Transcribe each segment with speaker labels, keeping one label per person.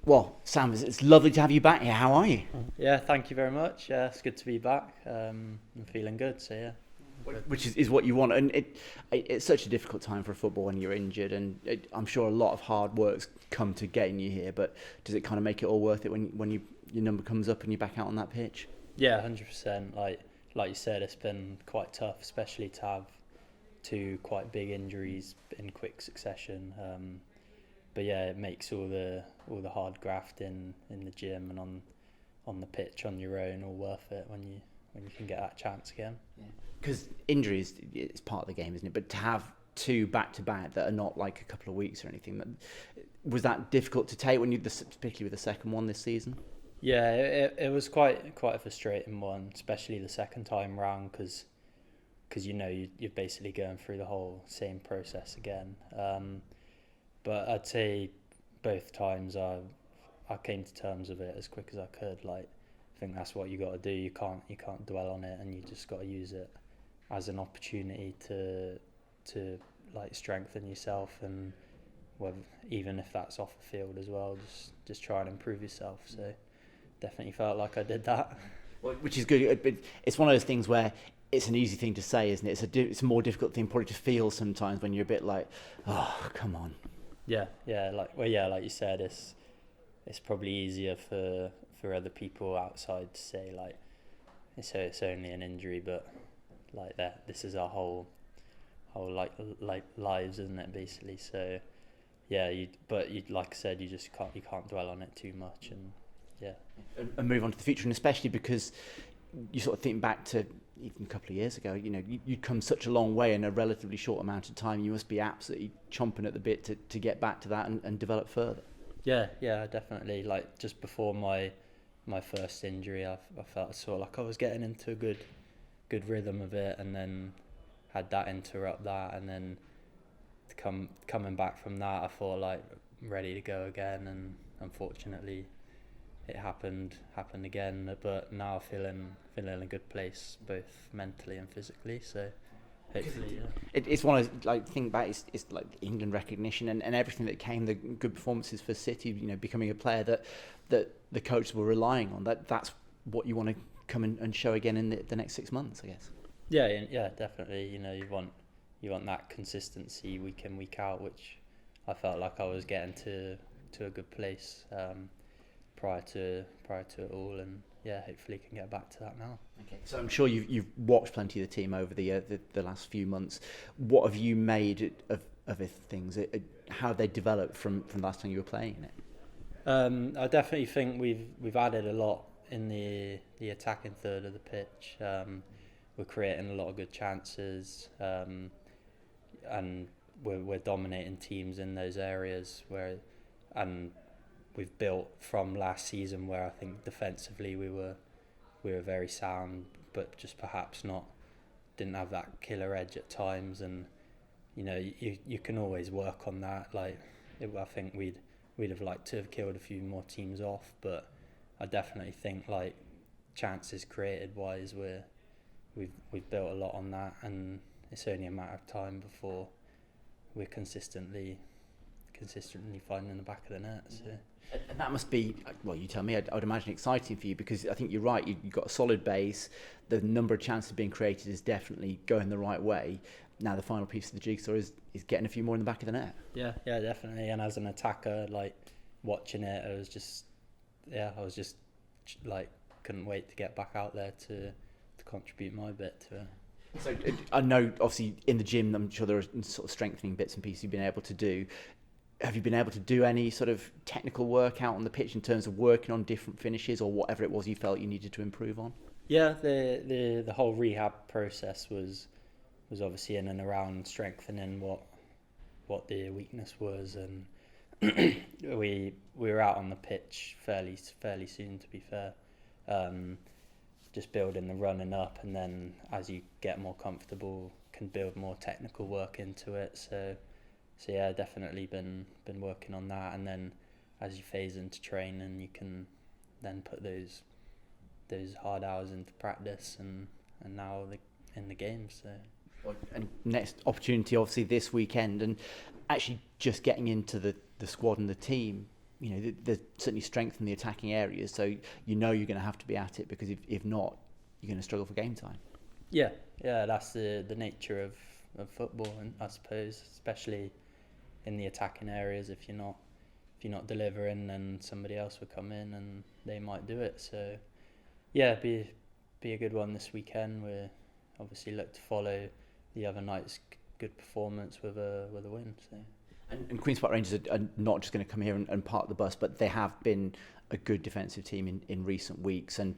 Speaker 1: Well, Sam, it's lovely to have you back here. How are you?
Speaker 2: Yeah, thank you very much. Yeah, it's good to be back. I'm feeling good, so yeah. Good.
Speaker 1: Which is what you want, and it's such a difficult time for football when you're injured, and I'm sure a lot of hard work's come to getting you here. But does it kind of make it all worth it when your number comes up and you're back out on that pitch?
Speaker 2: Yeah, 100%. Like you said, it's been quite tough, especially to have two quite big injuries in quick succession. But yeah, it makes all the hard graft in the gym and on the pitch on your own all worth it when you can get that chance again.
Speaker 1: Because injuries is part of the game, isn't it? But to have two back to back that are not like a couple of weeks or anything, was that difficult to take particularly with the second one this season?
Speaker 2: Yeah, it was quite a frustrating one, especially the second time round because you're basically going through the whole same process again. But I'd say both times I came to terms with it as quick as I could. Like, I think that's what you got to do. You can't dwell on it, and you just got to use it as an opportunity to like strengthen yourself, and even if that's off the field as well, just try and improve yourself. So definitely felt like I did that.
Speaker 1: Well, which is good. But it's one of those things where it's an easy thing to say, isn't it? It's a more difficult thing probably to feel sometimes when you're a bit like, oh, come on.
Speaker 2: Yeah, like you said, it's probably easier for other people outside to say like it's only an injury, but like that this is our whole like lives, isn't it, basically? So yeah, you like I said, you can't dwell on it too much, and yeah,
Speaker 1: and move on to the future, and especially because you sort of think back to even a couple of years ago, you'd come such a long way in a relatively short amount of time. You must be absolutely chomping at the bit to get back to that and develop further.
Speaker 2: Yeah, definitely. Like just before my first injury, I felt sort of like I was getting into a good rhythm of it, and then had that interrupt that, and then coming back from that, I thought like ready to go again, and unfortunately it happened again. But now feeling in a good place, both mentally and physically. So hopefully, yeah.
Speaker 1: It's one of like think back. It's like England recognition and everything that came, the good performances for City. Becoming a player that the coaches were relying on. That's what you want to come and show again in the next 6 months, I guess.
Speaker 2: Yeah, definitely. You want that consistency week in, week out, which I felt like I was getting to a good place prior to it all, and yeah, hopefully can get back to that now.
Speaker 1: Okay, so I'm sure you've watched plenty of the team over the last few months. What have you made of things? How have they developed from the last time you were playing it?
Speaker 2: I definitely think we've added a lot in the attacking third of the pitch. We're creating a lot of good chances, and we're dominating teams in those areas and we've built from last season where I think defensively we were very sound, but just perhaps didn't have that killer edge at times, and you can always work on that. I think we'd have liked to have killed a few more teams off, but I definitely think like chances created wise we've built a lot on that, and it's only a matter of time before we're consistently finding the back of the net. So.
Speaker 1: And that must be, well, you tell me, I would imagine exciting for you, because I think you're right, you've got a solid base, the number of chances being created is definitely going the right way. Now the final piece of the jigsaw is getting a few more in the back of the net.
Speaker 2: Yeah, definitely. And as an attacker, like watching it, I was just like couldn't wait to get back out there to contribute my bit to it.
Speaker 1: So I know obviously in the gym, I'm sure there are sort of strengthening bits and pieces you've been able to do. Have you been able to do any sort of technical work out on the pitch in terms of working on different finishes or whatever it was you felt you needed to improve on?
Speaker 2: Yeah, the whole rehab process was obviously in and around strengthening what the weakness was, and we were out on the pitch fairly soon, to be fair. Just building the running up, and then as you get more comfortable can build more technical work into it. So yeah, definitely been working on that, and then as you phase into training, you can then put those hard hours into practice, and now in the game. So.
Speaker 1: And next opportunity obviously this weekend, and actually just getting into the squad and the team. there's certainly strength in the attacking areas, so you're going to have to be at it, because if not, you're going to struggle for game time.
Speaker 2: Yeah, that's the nature of football, and I suppose especially in the attacking areas, if you're not delivering, then somebody else will come in and they might do it. So yeah, be a good one this weekend. We obviously look to follow the other night's good performance with a win. So.
Speaker 1: And Queen's Park Rangers are not just going to come here and park the bus, but they have been a good defensive team in recent weeks. And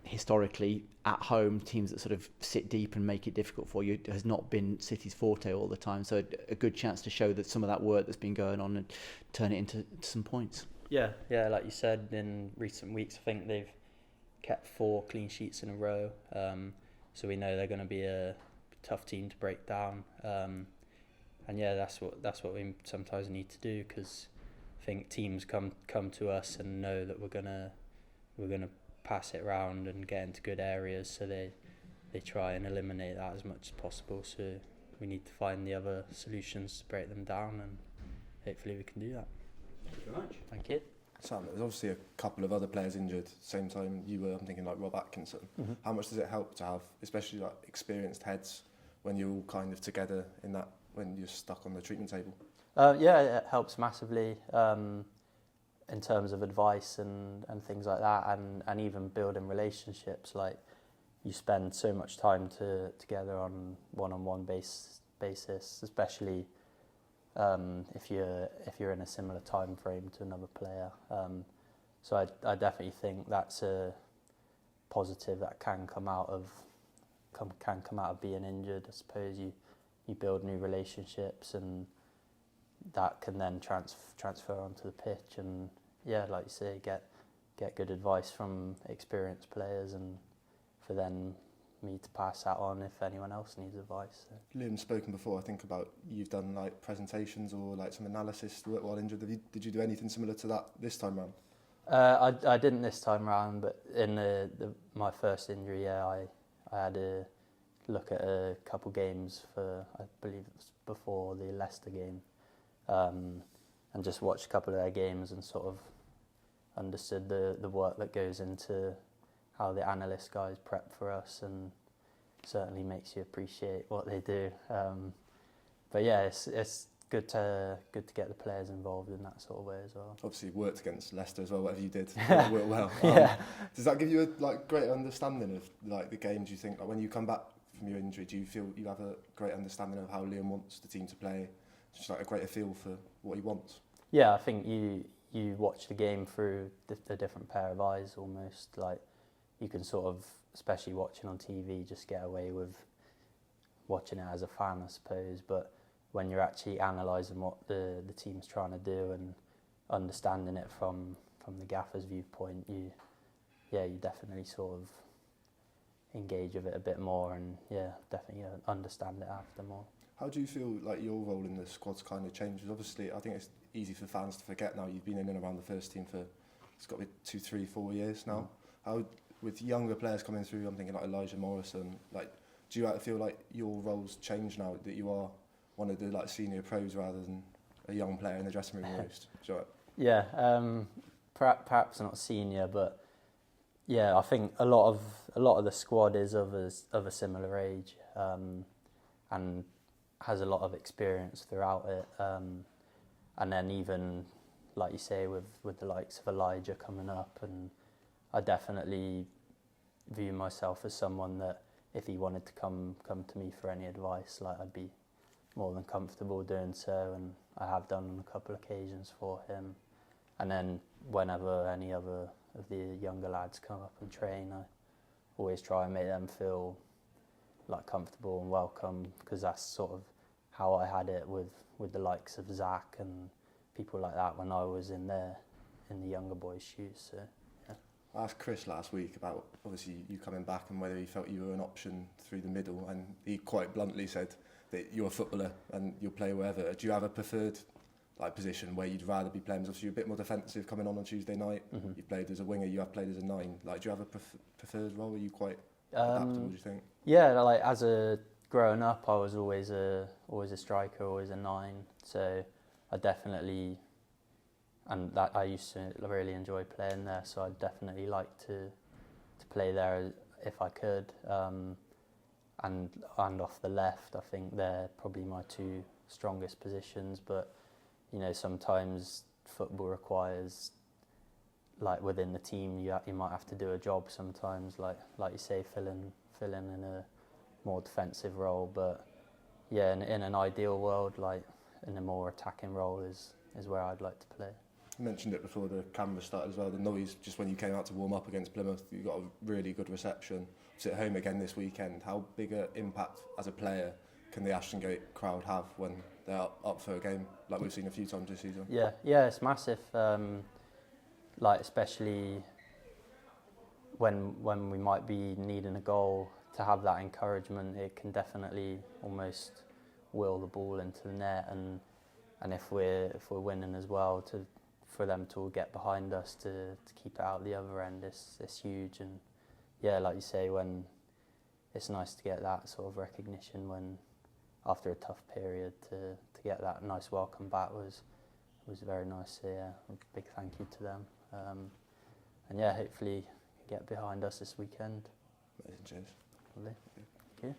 Speaker 1: historically, at home, teams that sort of sit deep and make it difficult for you has not been City's forte all the time. So a good chance to show that some of that work that's been going on and turn it into some points.
Speaker 2: Yeah, like you said, in recent weeks, I think they've kept 4 clean sheets in a row. So we know they're going to be a tough team to break down. And yeah, that's what we sometimes need to do, because I think teams come to us and know that we're gonna pass it around and get into good areas, so they try and eliminate that as much as possible. So we need to find the other solutions to break them down, and hopefully we can do that.
Speaker 1: Thank you very much.
Speaker 2: Thank you.
Speaker 3: Sam, there's obviously a couple of other players injured. Same time you were, I'm thinking like Rob Atkinson.
Speaker 2: Mm-hmm.
Speaker 3: How much does it help to have, especially like experienced heads, when you're all kind of together in that, when you're stuck on the treatment table?
Speaker 2: Yeah, it helps massively in terms of advice and things like that, and even building relationships. Like, you spend so much time together on one-on-one basis, especially if you're in a similar time frame to another player. So I definitely think that's a positive that can come out of being injured. I suppose you build new relationships, and that can then transfer onto the pitch, and yeah, like you say, get good advice from experienced players, and for then me to pass that on if anyone else needs advice. So.
Speaker 3: Liam's spoken before, I think, about you've done like presentations or like some analysis while injured. Did you do anything similar to that this time round?
Speaker 2: I didn't this time round, but in my first injury, yeah, I had a look at a couple games for, I believe it was before the Leicester game, and just watched a couple of their games and sort of understood the work that goes into how the analyst guys prep for us, and certainly makes you appreciate what they do. But yeah, it's good to get the players involved in that sort of way as well.
Speaker 3: Obviously, you worked against Leicester as well. Whatever you did, worked well.
Speaker 2: Yeah.
Speaker 3: Does that give you a like greater understanding of like the game? Do you think, like, when you come back from your injury, do you feel you have a great understanding of how Liam wants the team to play? Just like a greater feel for what he wants.
Speaker 2: Yeah, I think you watch the game through the different pair of eyes almost. Like, you can sort of, especially watching on TV, just get away with watching it as a fan, I suppose. But when you're actually analysing what the team's trying to do and understanding it from the gaffer's viewpoint, you definitely sort of engage with it a bit more, and definitely understand it after more.
Speaker 3: How do you feel like your role in the squad's kind of changes? Obviously, I think it's easy for fans to forget now. You've been in and around the first team for, it's got to be 2, 3, 4 years now. How, with younger players coming through, I'm thinking like Elijah Morrison, like, do you feel like your role's changed now, that you are one of the like senior pros rather than a young player in the dressing room almost?
Speaker 2: Yeah, perhaps not senior, but yeah, I think a lot of the squad is of a similar age, and has a lot of experience throughout it, and then even like you say with the likes of Elijah coming up, and I definitely view myself as someone that if he wanted to come to me for any advice, like, I'd be more than comfortable doing so, and I have done on a couple of occasions for him. And then whenever any other of the younger lads come up and train, I always try and make them feel like comfortable and welcome, because that's sort of how I had it with the likes of Zach and people like that when I was in the younger boys' shoes. So yeah.
Speaker 3: I asked Chris last week about obviously you coming back and whether he felt you were an option through the middle, and he quite bluntly said that you're a footballer and you'll play wherever. Do you have a preferred like position where you'd rather be playing? Obviously you're a bit more defensive coming on Tuesday night. Mm-hmm. You've played as a winger, you have played as a 9. Like, do you have a preferred role? Are you quite adaptable, do you think?
Speaker 2: Yeah, like growing up, I was always a striker, always a 9. So I definitely and that I used to really enjoy playing there, so I'd definitely like to play there if I could. And off the left, I think they're probably my two strongest positions. But you know, sometimes football requires, like within the team, you might have to do a job sometimes, like you say, fill in a more defensive role. But yeah, in an ideal world, like in a more attacking role is where I'd like to play.
Speaker 3: You mentioned it before the camera started as well, the noise just when you came out to warm up against Plymouth. You got a really good reception. It's at home again this weekend. How big an impact as a player can the Ashton Gate crowd have when they're up for a game like we've seen a few times this season?
Speaker 2: Yeah, it's massive. Like especially when we might be needing a goal, to have that encouragement, it can definitely almost will the ball into the net, and if we're winning as well, for them to all get behind us to keep it out the other end, it's huge. And yeah, like you say, when it's nice to get that sort of recognition when after a tough period to get that nice welcome back was very nice. So yeah, a big thank you to them. And yeah, hopefully get behind us this weekend.
Speaker 3: Amazing, cheers.
Speaker 2: Lovely. Thank you.